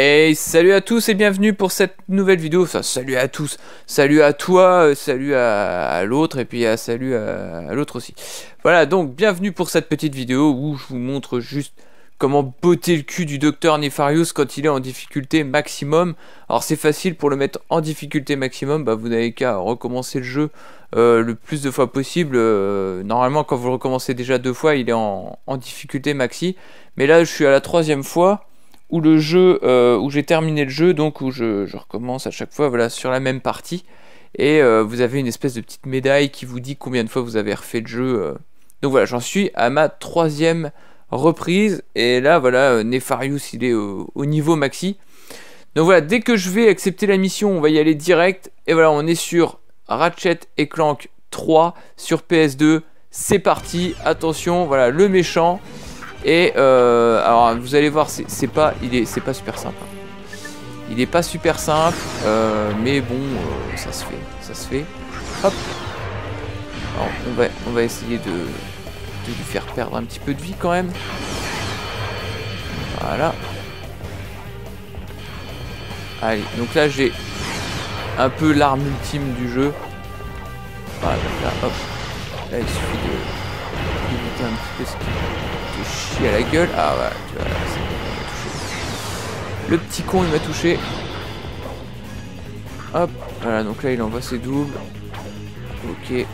Hey, salut à tous et bienvenue pour cette nouvelle vidéo. Enfin, salut à tous, salut à toi, salut à l'autre et puis salut à l'autre aussi. Voilà, donc bienvenue pour cette petite vidéo où je vous montre juste comment botter le cul du docteur Nefarious quand il est en difficulté maximum. Alors c'est facile pour le mettre en difficulté maximum, bah, vous n'avez qu'à recommencer le jeu le plus de fois possible. Normalement quand vous le recommencez déjà 2 fois, il est en difficulté maxi. Mais là je suis à la 3e fois. Où le jeu, où j'ai terminé le jeu, donc où je recommence à chaque fois, voilà, sur la même partie. Et vous avez une espèce de petite médaille qui vous dit combien de fois vous avez refait le jeu. Donc voilà, j'en suis à ma 3e reprise. Et là, voilà, Nefarious, il est au niveau maxi. Donc voilà, dès que je vais accepter la mission, on va y aller direct. Et voilà, on est sur Ratchet & Clank 3 sur PS2. C'est parti, attention, voilà, le méchant. Et alors vous allez voir, c'est pas super simple. Il est pas super simple, mais bon, ça se fait. Hop. Alors, on va essayer de lui faire perdre un petit peu de vie quand même. Voilà. Allez, donc là j'ai un peu l'arme ultime du jeu. Voilà, donc là, hop. Là il suffit de éviter un petit peu ce qui chier à la gueule. Ah voilà, tu vois, là, c'est bon, il m'a touché. Le petit con il m'a touché. Hop, voilà, donc là il envoie ses doubles. Ok.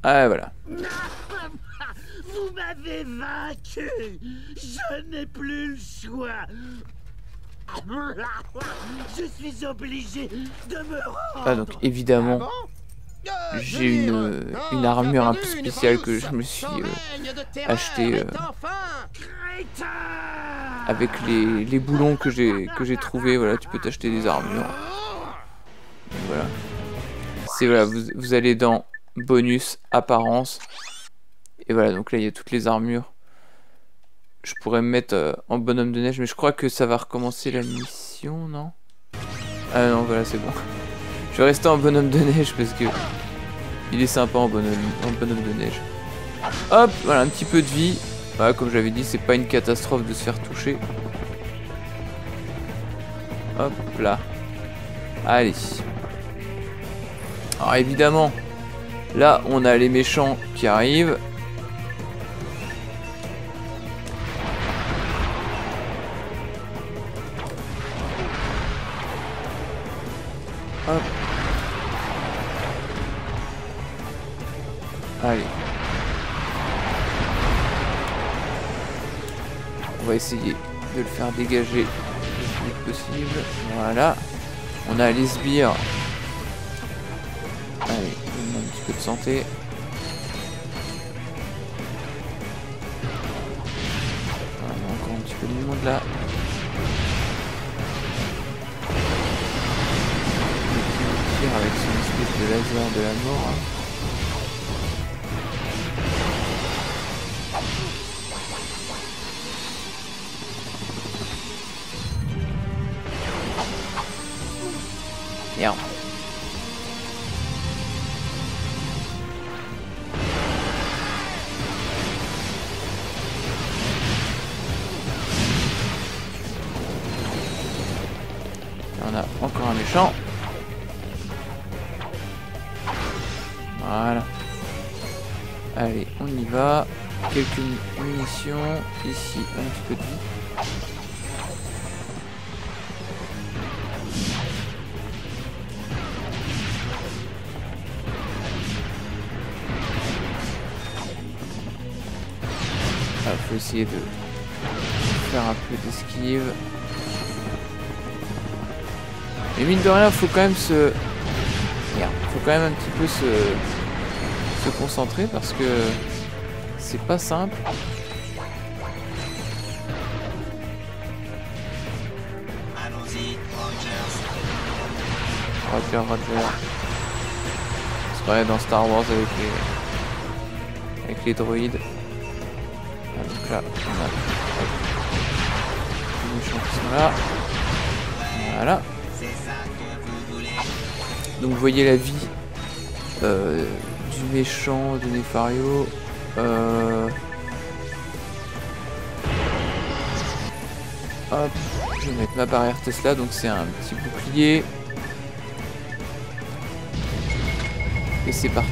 Ah voilà. Vous m'avez vaincu. Je n'ai plus le choix. Je suis obligé de me rendre. Ah donc évidemment j'ai une armure un peu spéciale que je me suis achetée avec les boulons que j'ai trouvé. Voilà, tu peux t'acheter des armures. Donc, voilà. C'est voilà, vous allez dans bonus apparence et voilà, donc là il y a toutes les armures. Je pourrais me mettre en bonhomme de neige, mais je crois que ça va recommencer la mission, non? Ah non, voilà, c'est bon. Je vais rester en bonhomme de neige parce que il est sympa en bonhomme de neige. Hop, voilà, un petit peu de vie. Voilà, comme j'avais dit, c'est pas une catastrophe de se faire toucher. Hop là. Allez. Alors évidemment, là on a les méchants qui arrivent. Hop. Allez. On va essayer de le faire dégager le plus vite possible. Voilà. On a les sbires. Allez, on a un petit peu de santé. Voilà, on a encore un petit peu de monde là. Le tire avec son espèce de laser de la mort. Hein. Merde. On a encore un méchant. Voilà. Allez, on y va. Quelques munitions. Ici, un petit peu de vie. Faut essayer de faire un peu d'esquive. Et mine de rien, faut quand même se... Merde, faut quand même un petit peu se concentrer parce que c'est pas simple. Allons-y, Rogers. Roger. C'est vrai dans Star Wars avec les droïdes. Donc là, on a les méchants qui sont là. Voilà. Donc vous voyez la vie du méchant de Nefario. Hop, je vais mettre ma barrière Tesla, donc c'est un petit bouclier. Et c'est parti.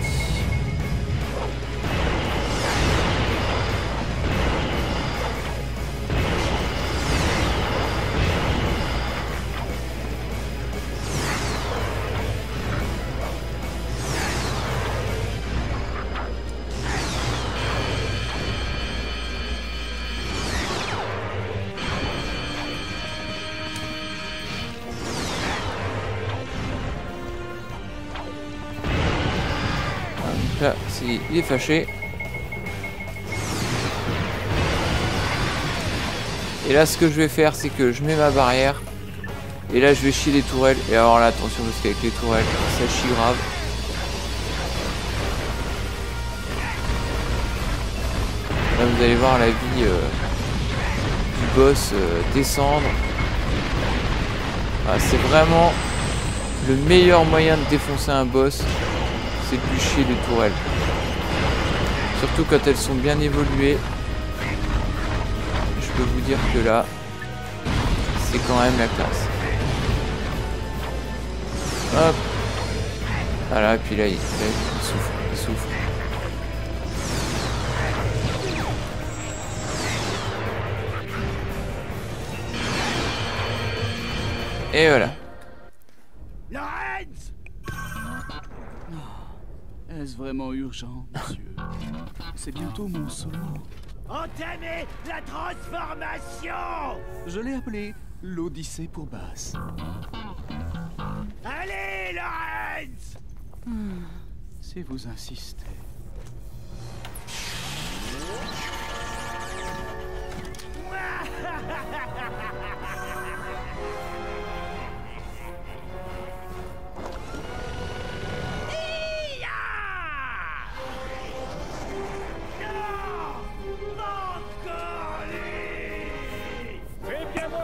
Là, il est fâché. Et là, ce que je vais faire, c'est que je mets ma barrière. Et là, je vais chier les tourelles. Et alors là, attention, parce qu'avec les tourelles, ça chie grave. Là, vous allez voir la vie du boss descendre. Ah, c'est vraiment le meilleur moyen de défoncer un boss. C'est de lui chier les tourelles. Surtout quand elles sont bien évoluées. Je peux vous dire que là, c'est quand même la classe. Hop. Voilà, et puis là, il souffre. Il souffre. Et voilà. Lorenz! Est-ce vraiment urgent, monsieur? C'est bientôt mon solo. Entamez la transformation! Je l'ai appelé l'Odyssée pour basse. Allez, Lorenz! Si vous insistez.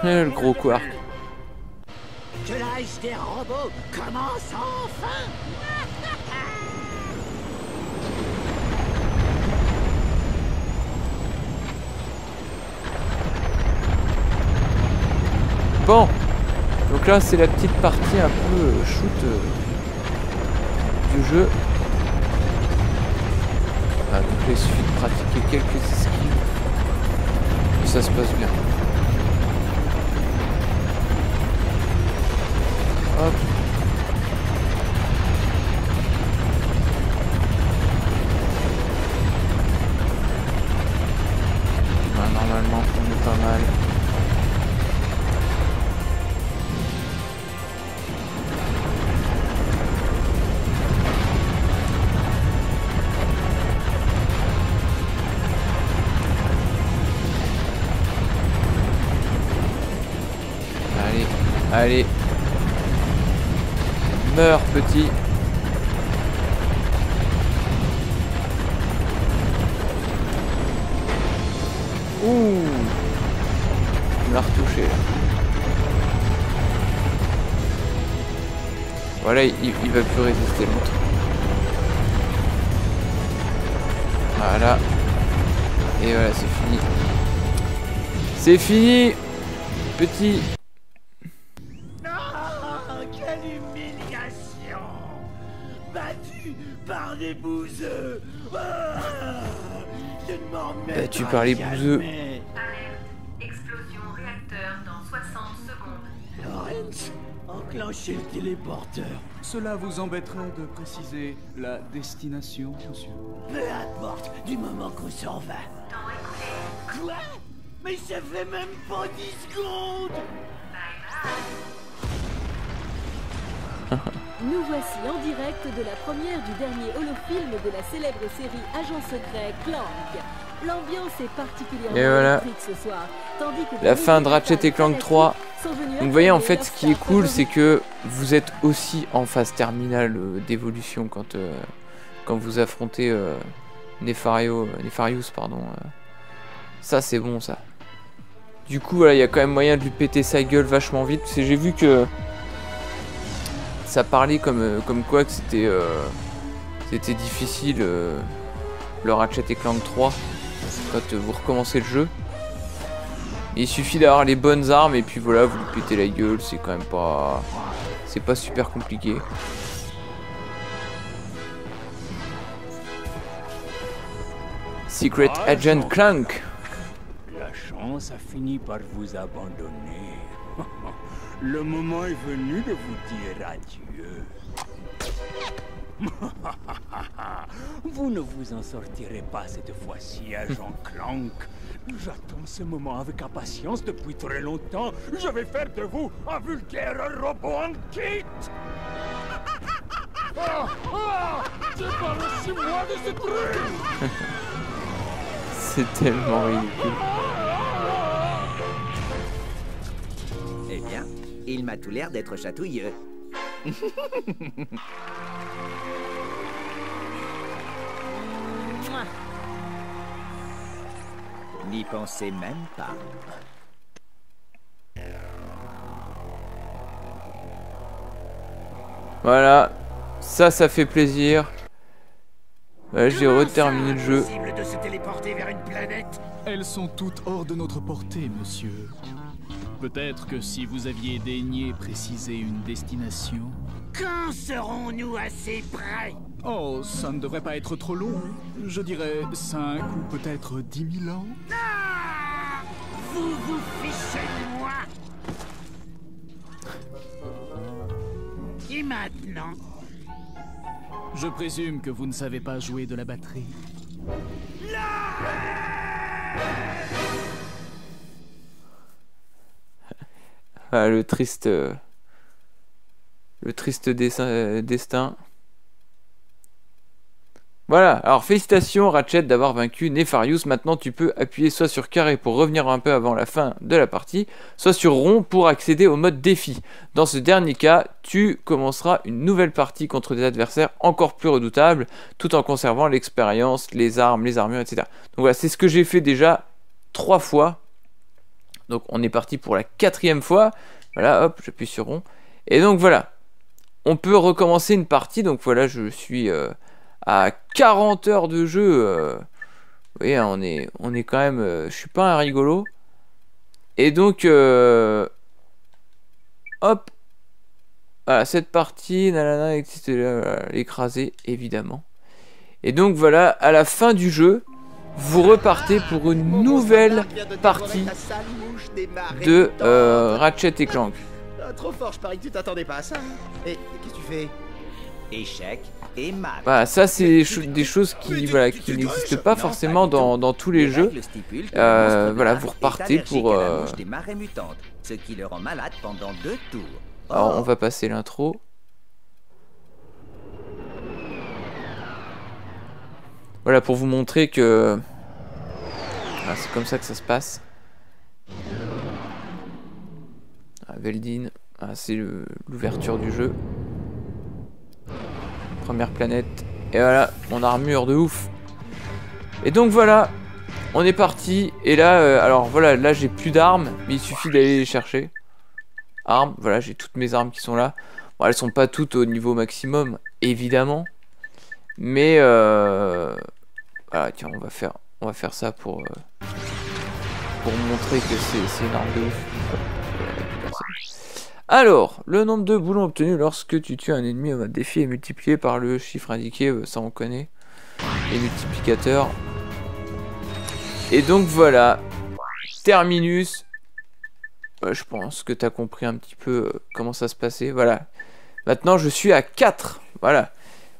Le gros quark. Que l'âge des robots commence enfin! Bon, donc là c'est la petite partie un peu shoot du jeu. Ah, donc là il suffit de pratiquer quelques esquives et ça se passe bien. Hop. Ouais, normalement on est pas mal. Allez, allez. Meurs, petit. Ouh. Il m'a retouché là. Voilà, il va plus résister l'autre. Voilà. Et voilà, c'est fini. C'est fini, petit. Quelle humiliation! Battu par des bouseux! Je ne m'en remets Battu pas par les jamais. bouseux. Alerte. Explosion réacteur dans 60 secondes. Lorenz, enclenchez le téléporteur. Cela vous embêterait de préciser la destination, monsieur? Peu importe, du moment qu'on s'en va. Temps écoulé. Quoi? Mais ça fait même pas 10 secondes! Bye bye. Nous voici en direct de la première du dernier holofilm de la célèbre série Agent Secret Clank. L'ambiance est particulièrement Et voilà. électrique ce soir, tandis que La fin de Ratchet et Clank 3. Donc vous voyez en fait ce qui est cool, c'est que vous êtes aussi en phase terminale d'évolution quand vous affrontez Nefarious, pardon. Ça c'est bon ça. Du coup voilà, il y a quand même moyen de lui péter sa gueule vachement vite. Parce que j'ai vu que ça parlait comme quoi que c'était difficile le Ratchet et Clank 3 quand vous recommencez le jeu. Il suffit d'avoir les bonnes armes et puis voilà, vous lui pétez la gueule, c'est quand même pas... C'est pas super compliqué. Secret Agent Clank. La chance a fini par vous abandonner. Le moment est venu de vous dire adieu. Vous ne vous en sortirez pas cette fois-ci, agent Clank. J'attends ce moment avec impatience depuis très longtemps. Je vais faire de vous un vulgaire robot en kit. Débarrassez-moi de ce truc. C'est tellement ridicule. Eh bien, il m'a tout l'air d'être chatouilleux. N'y pensez même pas. Voilà, ça fait plaisir. Voilà, j'ai reterminé le jeu. Impossible de se téléporter vers une planète. Elles sont toutes hors de notre portée, monsieur. Peut-être que si vous aviez daigné préciser une destination... Quand serons-nous assez près? Oh, ça ne devrait pas être trop long. Je dirais 5 ou peut-être 10 000 ans. Ah, vous vous fichez de moi. Et maintenant? Je présume que vous ne savez pas jouer de la batterie. Ah, le triste destin. Voilà, alors félicitations Ratchet d'avoir vaincu Nefarious. Maintenant tu peux appuyer soit sur carré pour revenir un peu avant la fin de la partie, soit sur rond pour accéder au mode défi. Dans ce dernier cas, tu commenceras une nouvelle partie contre des adversaires encore plus redoutables, tout en conservant l'expérience, les armes, les armures, etc. Donc voilà, c'est ce que j'ai fait déjà 3 fois. Donc on est parti pour la 4e fois. Voilà, hop, j'appuie sur rond. Et donc voilà, on peut recommencer une partie. Donc voilà, je suis... à 40 heures de jeu, vous voyez, on est quand même... je suis pas un rigolo. Et donc, hop, voilà, cette partie, nanana, existe l'écraser, évidemment. Et donc voilà, à la fin du jeu, vous repartez pour une nouvelle partie de Ratchet et Clank. Trop fort, je parie que tu t'attendais pas à ça. Et qu'est-ce que tu fais? Échec et mat. Voilà, ça c'est des choses qui, voilà, qui n'existent pas forcément dans tous les jeux. Voilà, vous repartez pour... des marées mutantes, ce qui le rend malade pendant 2 tours. Alors on va passer l'intro. Voilà, pour vous montrer que... Voilà, c'est comme ça que ça se passe. Ah, Veldin, ah, c'est l'ouverture du jeu. Première planète. Et voilà, mon armure de ouf. Et donc voilà, on est parti. Et là, alors voilà, là j'ai plus d'armes, mais il suffit d'aller les chercher. Armes, voilà, j'ai toutes mes armes qui sont là. Bon, elles sont pas toutes au niveau maximum, évidemment. Mais voilà, tiens, on va faire ça pour montrer que c'est une arme de ouf. Alors, le nombre de boulons obtenus lorsque tu tues un ennemi en mode défi est multiplié par le chiffre indiqué, ça on connaît, les multiplicateurs. Et donc voilà, terminus. Je pense que tu as compris un petit peu comment ça se passait. Voilà, maintenant je suis à 4. Voilà,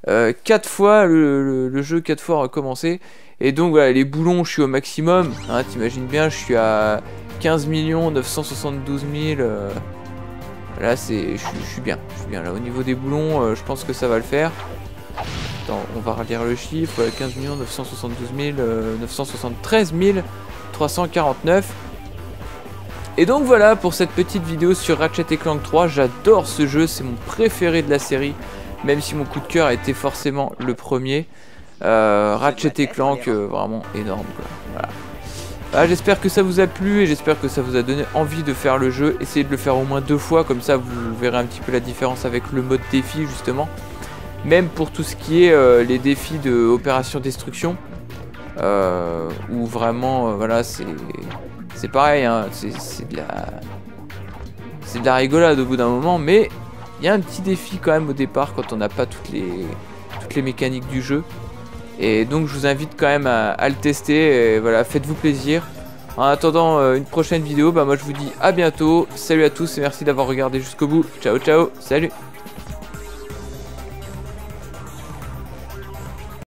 4 fois le jeu, 4 fois recommencé. Et donc voilà, les boulons, je suis au maximum. Hein, t'imagines bien, je suis à 15 972 000. Là, je suis bien. Là, au niveau des boulons, je pense que ça va le faire. Attends, on va relire le chiffre. 15 972 973 349. Et donc voilà pour cette petite vidéo sur Ratchet et Clank 3. J'adore ce jeu, c'est mon préféré de la série. Même si mon coup de cœur était forcément le premier. Ratchet et Clank, vraiment énorme, quoi. Voilà. J'espère que ça vous a plu et j'espère que ça vous a donné envie de faire le jeu. Essayez de le faire au moins 2 fois, comme ça vous verrez un petit peu la différence avec le mode défi justement. Même pour tout ce qui est les défis de Opération Destruction. Où vraiment, voilà, c'est pareil, hein, c'est de la rigolade au bout d'un moment, mais il y a un petit défi quand même au départ quand on n'a pas toutes les mécaniques du jeu. Et donc je vous invite quand même à le tester, et voilà, faites-vous plaisir. En attendant une prochaine vidéo, bah moi je vous dis à bientôt, salut à tous et merci d'avoir regardé jusqu'au bout, ciao ciao, salut.